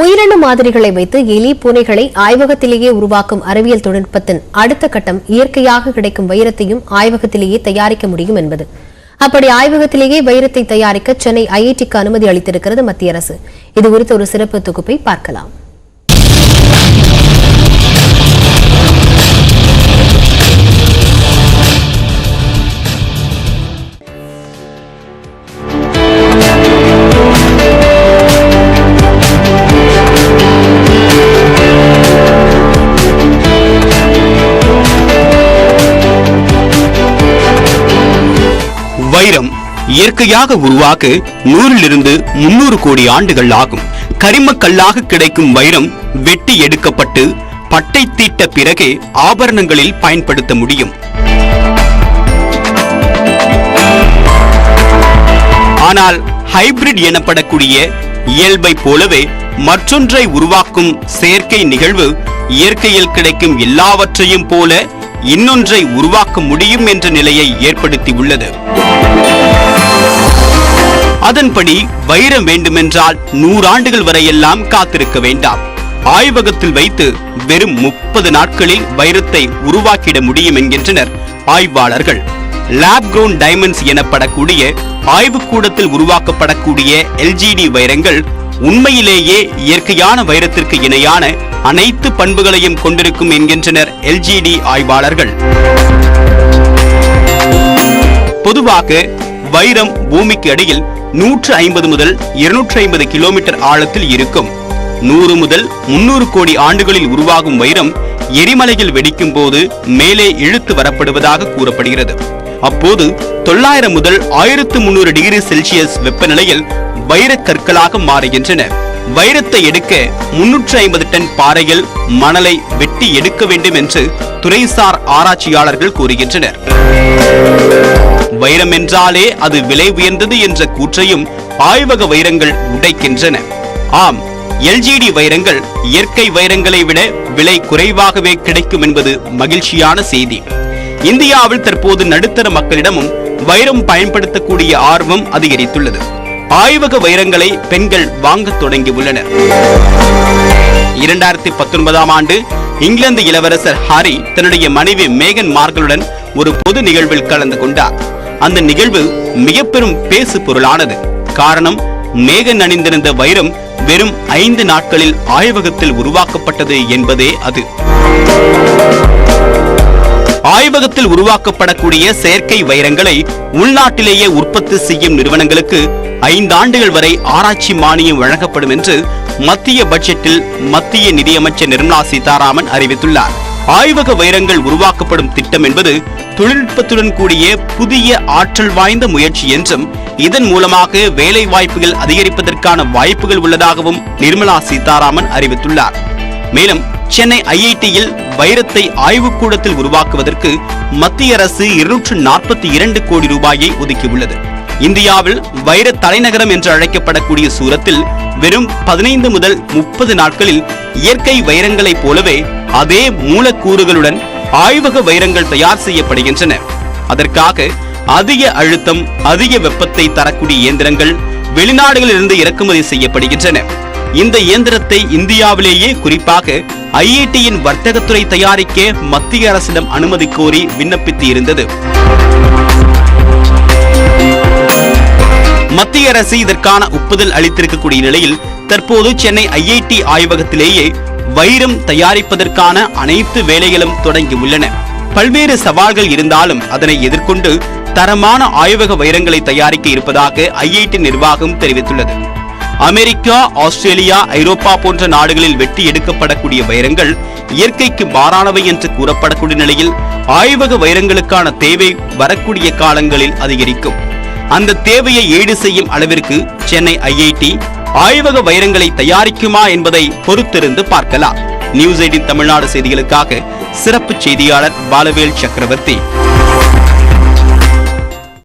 உயிரணு மாதிரிகளை வைத்து எலி பூனைகளை ஆய்வகத்திலேயே உருவாக்கும் அறிவியல் தொழில்நுட்பத்தின் அடுத்த கட்டம் இயற்கையாக கிடைக்கும் வைரத்தையும் ஆய்வகத்திலேயே தயாரிக்க முடியும் என்பது. அப்படி ஆய்வகத்திலேயே வைரத்தை தயாரிக்க சென்னை ஐஐடிக்கு அனுமதி அளித்திருக்கிறது மத்திய அரசு. இதுகுறித்த ஒரு சிறப்பு தொகுப்பை பார்க்கலாம். வைரம் இயற்கையாக உருவாக்க 100 - 300 கோடி ஆண்டுகள் ஆகும். கரிமக்கல்லாக கிடைக்கும் வைரம் வெட்டி எடுக்கப்பட்டு பட்டை தீட்ட பிறகே ஆபரணங்களில் பயன்படுத்த முடியும். ஆனால் ஹைபிரிட் எனப்படக்கூடிய இயல்பை போலவே மற்றொன்றை உருவாக்கும் செயற்கை நிகழ்வு இயற்கையில் கிடைக்கும் எல்லாவற்றையும் போல இன்னொன்றை உருவாக்க முடியும் என்ற நிலையை ஏற்படுத்தி உள்ளது. அதன்படி வைரம் வேண்டுமென்றால் 100 ஆண்டுகள் வரையெல்லாம் காத்திருக்க வேண்டாம். ஆய்வகத்தில் வைத்து வெறும் 30 நாட்களில் வைரத்தை உருவாக்கிட முடியும் என்கின்றனர் ஆய்வாளர்கள். லேப் கிரவுன் டைமண்ட்ஸ் எனப்படக்கூடிய ஆய்வுக்கூடத்தில் உருவாக்கப்படக்கூடிய LGD வைரங்கள் உண்மையிலேயே இயற்கையான வைரத்திற்கு இணையான அனைத்து பண்புகளையும் கொண்டிருக்கும் என்கின்றனர் LGD ஆய்வாளர்கள். பொதுவாக வைரம் பூமிக்கு அடியில் 150 முதல் 250 கிலோமீட்டர் ஆழத்தில் இருக்கும். 100 முதல் 300 கோடி ஆண்டுகளில் உருவாகும் வைரம் எரிமலையில் வெடிக்கும் போது மேலே இழுத்து வரப்படுவதாக கூறப்படுகிறது. அப்போது 900 முதல் 1300 டிகிரி செல்சியஸ் வெப்பநிலையில் வைரக் கற்களாக மாறுகின்றன. வைரத்தை எடுக்க 350 டன் பாறையில் மணலை வெட்டி எடுக்க வேண்டும் என்று துறைசார் ஆராய்ச்சியாளர்கள் கூறுகின்றனர். வைரம் என்றாலே அது விலை உயர்ந்தது என்ற கூற்றையும் ஆய்வக வைரங்கள் உடைக்கின்றன. ஆம், LGD வைரங்கள் இயற்கை வைரங்களை விட விலை குறைவாகவே கிடைக்கும் என்பது மகிழ்ச்சியான செய்தி. இந்தியாவில் தற்போது நடுத்தர மக்களிடமும் வைரம் பயன்படுத்தக்கூடிய ஆர்வம் அதிகரித்துள்ளது. ஆய்வக வைரங்களை பெண்கள் வாங்க தொடங்கியுள்ளனர். 2019ஆம் ஆண்டு இங்கிலாந்து இளவரசர் ஹாரி தன்னுடைய மனைவி மேகன் மார்கலுடன் ஒரு பொது நிகழ்வில் கலந்து கொண்டார். அந்த நிகழ்வு மிக பெரும் பேசு பொருளானது. காரணம், மேகன் அணிந்திருந்த வைரம் வெறும் 5 நாட்களில் ஆய்வகத்தில் உருவாக்கப்பட்டது என்பதே அது. ஆய்வகத்தில் உருவாக்கப்படக்கூடிய செயற்கை வைரங்களை உள்நாட்டிலேயே உற்பத்தி செய்யும் நிறுவனங்களுக்கு 5 ஆண்டுகள் வரை ஆராய்ச்சி மானியம் வழங்கப்படும் என்று மத்திய பட்ஜெட்டில் மத்திய நிதியமைச்சர் நிர்மலா சீதாராமன் அறிவித்துள்ளார். ஆய்வக வைரங்கள் உருவாக்கப்படும் திட்டம் என்பது தொழில்நுட்பத்துடன் கூடிய புதிய ஆற்றல் வாய்ந்த முயற்சி என்றும் இதன் மூலமாக வேலை வாய்ப்புகள் அதிகரிப்பதற்கான வாய்ப்புகள் உள்ளதாகவும் நிர்மலா சீதாராமன் அறிவித்துள்ளார். மேலும் சென்னை ஐஐடியில் வைரத்தை ஆய்வுக்கூடத்தில் உருவாக்குவதற்கு மத்திய அரசு 242 கோடி ரூபாயை ஒதுக்கியுள்ளது. இந்தியாவில் வைர தலைநகரம் என்று அழைக்கப்படக்கூடிய சூரத்தில் வெறும் 15 முதல் 30 நாட்களில் இயற்கை வைரங்களைப் போலவே அதே மூலக்கூறுகளுடன் ஆய்வக வைரங்கள் தயார் செய்யப்படுகின்றன. அதற்காக அதிக அழுத்தம், அதிக வெப்பத்தை தரக்கூடிய இயந்திரங்கள் வெளிநாடுகளிலிருந்து இறக்குமதி செய்யப்படுகின்றன. இந்த இயந்திரத்தை இந்தியாவிலேயே குறிப்பாக ஐஐடியின் வர்த்தகத்துறை தயாரிக்க மத்திய அரசிடம் அனுமதி கோரி விண்ணப்பித்து இருந்தது. மத்திய அரசு இதற்கான ஒப்புதல் அளித்திருக்கக்கூடிய நிலையில் தற்போது சென்னை ஐஐடி ஆய்வகத்திலேயே வைரம் தயாரிப்பதற்கான அனைத்து வேலைகளும் தொடங்கியுள்ளன. பல்வேறு சவால்கள் இருந்தாலும் அதனை எதிர்கொண்டு தரமான ஆய்வக வைரங்களை தயாரிக்க இருப்பதாக ஐஐடி நிர்வாகம் தெரிவித்துள்ளது. அமெரிக்கா, ஆஸ்திரேலியா, ஐரோப்பா போன்ற நாடுகளில் வெட்டி எடுக்கப்படக்கூடிய வைரங்கள் இயற்கைக்கு மாறானவை என்று கூறப்படக்கூடிய நிலையில் ஆய்வக வைரங்களுக்கான தேவை வரக்கூடிய காலங்களில் அதிகரிக்கும். அந்த தேவையை ஈடு செய்யும் அளவிற்கு சென்னை ஐஐடி ஆய்வக வைரங்களை தயாரிக்குமா என்பதை பொறுத்திருந்து பார்க்கலாம். நியூஸ் 18 தமிழ்நாடு செய்திகளுக்காக சிறப்பு செய்தியாளர் பாலவேல் சக்கரவர்த்தி.